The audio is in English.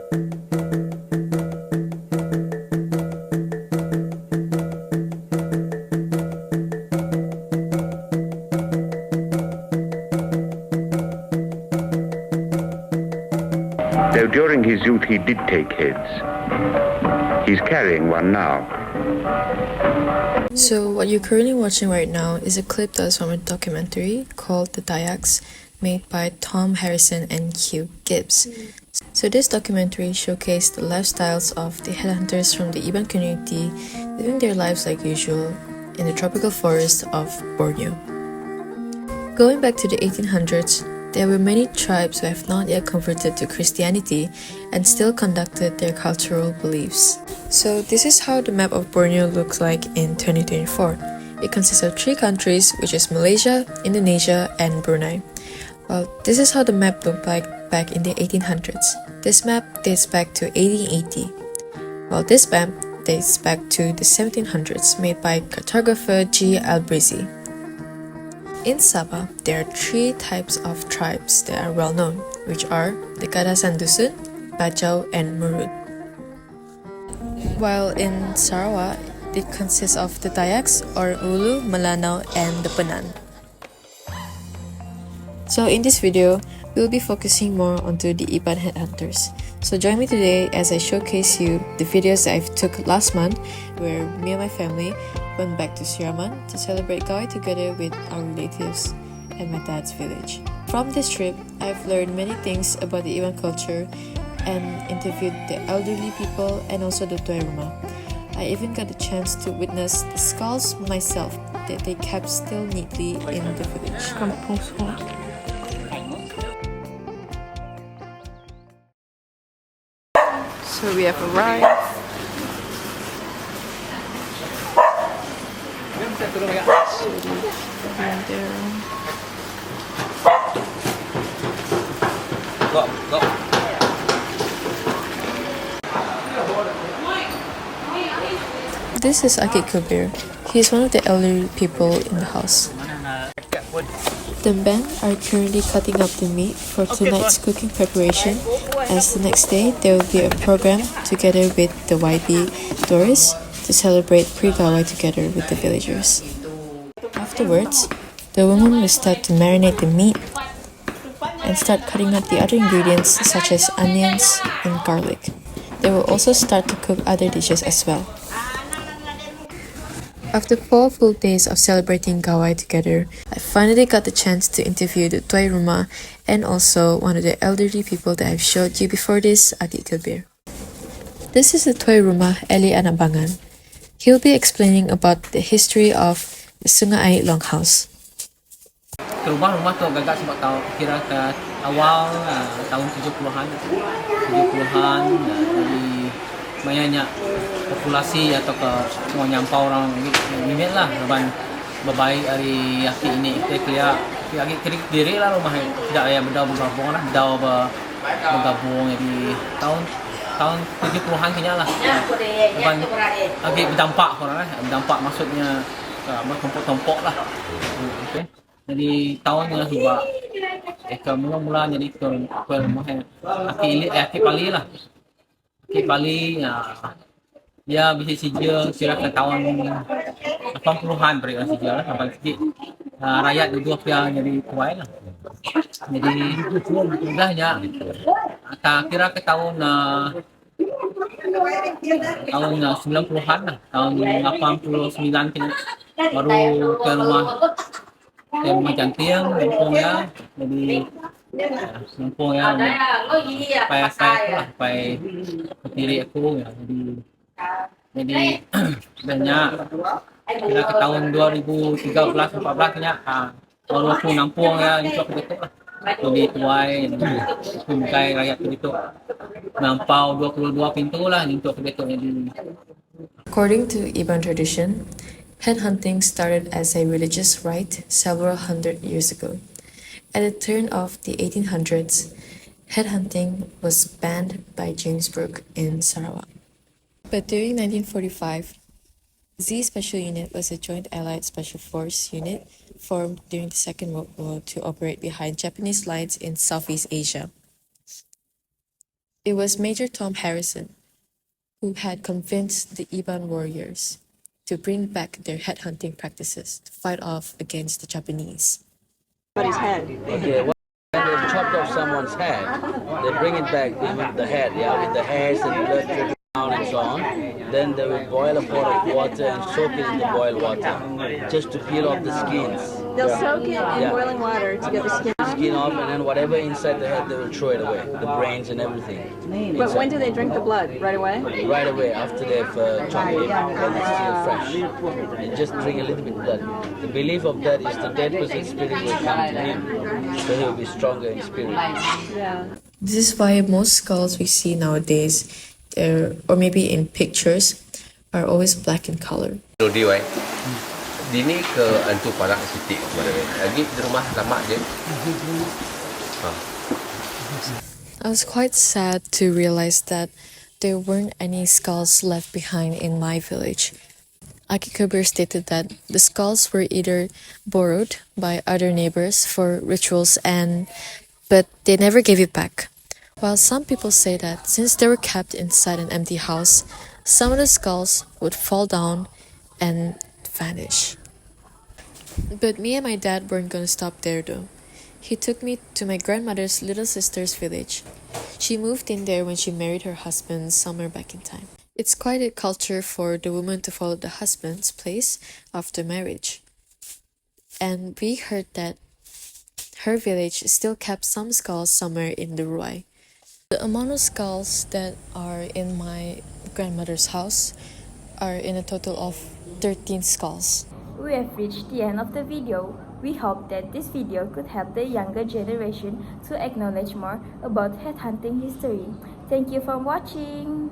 Though during his youth he did take heads. He's carrying one now. So what you're currently watching right now is a clip that is from a documentary called The Dayaks, made by Tom Harrison and Hugh Gibbs. So this documentary showcased the lifestyles of the headhunters from the Iban community living their lives like usual in the tropical forest of Borneo. Going back to the 1800s, there were many tribes who have not yet converted to Christianity and still conducted their cultural beliefs. So this is how the map of Borneo looks like in 2024. It consists of 3 countries, which is Malaysia, Indonesia, and Brunei. Well, this is how the map looked like back in the 1800s. This map dates back to 1880. While this map dates back to the 1700s, made by cartographer G. Albrizi. In Sabah, there are 3 types of tribes that are well known, which are the Kadasan Dusun, Bajau, and Murut. While in Sarawak, it consists of the Dayaks or Ulu, Melanau, and the Penan. So in this video, we'll be focusing more onto the Iban headhunters. So join me today as I showcase you the videos that I took last month, where me and my family went back to Siraman to celebrate Gawai together with our relatives and my dad's village. From this trip, I've learned many things about the Iban culture and interviewed the elderly people and also the Tuai Rumah. I even got the chance to witness the skulls myself that they kept still neatly in the village. So we have arrived. Go. This is Akik Kabir. He is one of the elderly people in the house. The band are currently cutting up the meat for tonight's cooking preparation, as the next day there will be a program together with the YB tourists to celebrate pre-Gawai together with the villagers. Afterwards, the woman will start to marinate the meat and start cutting up the other ingredients such as onions and garlic. They will also start to cook other dishes as well. After 4 full days of celebrating Gawai together, I finally got the chance to interview the Tuai Rumah and also one of the elderly people that I've showed you before this, Akik Kabir. This is the Tuai Rumah Eli Anabangan. He'll be explaining about the history of the Sungai Air Longhouse. Rumah tu gagak sebab tahu kira ke awal tahun 70-an jadi banyaknya populasi atau ke mau nyampau orang minit lah leban bebaik hari yaki ini kita kira kiri diri lah rumah tidak ya berdau bergabung lah berdau bergabung jadi tahun 70-an kayaknya lah leban lagi berdampak orang lah berdampak maksudnya bertompok-tompok lah okay. Jadi tahunnya juga ke mula-mula jadi ke rumah aki Pali lah aki Pali dia bisa saja kira ke tahun 80-an berikan saja lah sampai sedikit rakyat dua yang jadi kuai lah jadi mudahnya kira ke tahun 90-an lah tahun 89 kini baru ke rumah cantiang kampungnya jadi kampungnya supaya berdiri aku ya jadi banyak kira ke tahun 2013-14 nya baru aku nampung ya untuk begitu lah lebih tuai bingkai rakyat begitu nampau 22 pintu lah untuk begitu jadi. According to Iban tradition, headhunting started as a religious rite several hundred years ago. At the turn of the 1800s, headhunting was banned by James Brooke in Sarawak. But during 1945, Z Special Unit was a joint Allied Special Force unit formed during the Second World War to operate behind Japanese lines in Southeast Asia. It was Major Tom Harrison who had convinced the Iban warriors to bring back their headhunting practices to fight off against the Japanese. Somebody's head. Okay, when they've chopped off someone's head, they bring it back with the head, yeah, with the hairs and blood dripping down and so on. Then they will boil a pot of water and soak it in the boiled water, just to peel off the skins. They'll soak it in Yeah. boiling water to get the skin off. Skin off, and then whatever inside the head, they will throw it away, the brains and everything. But when do they drink the blood? Right away? Right away after they've chopped it, when it's still fresh. You just drink a little bit of blood. The belief of that is the dead person's spirit will come to him, so he will be stronger in spirit. Yeah. This is why most skulls we see nowadays, or maybe in pictures, are always black in color. Rodi wai. Dini ke antu parak sitik kepada lagi di rumah lama je. I was quite sad to realize that there weren't any skulls left behind in my village. Aki Kabir stated that the skulls were either borrowed by other neighbors for rituals but they never gave it back. While some people say that since they were kept inside an empty house, some of the skulls would fall down and vanish. But me and my dad weren't gonna stop there though. He took me to my grandmother's little sister's village. She moved in there when she married her husband somewhere back in time. It's quite a culture for the woman to follow the husband's place after marriage. And we heard that her village still kept some skulls somewhere in the Ruai. The amount of skulls that are in my grandmother's house are in a total of 13 skulls. We have reached the end of the video. We hope that this video could help the younger generation to acknowledge more about headhunting history. Thank you for watching.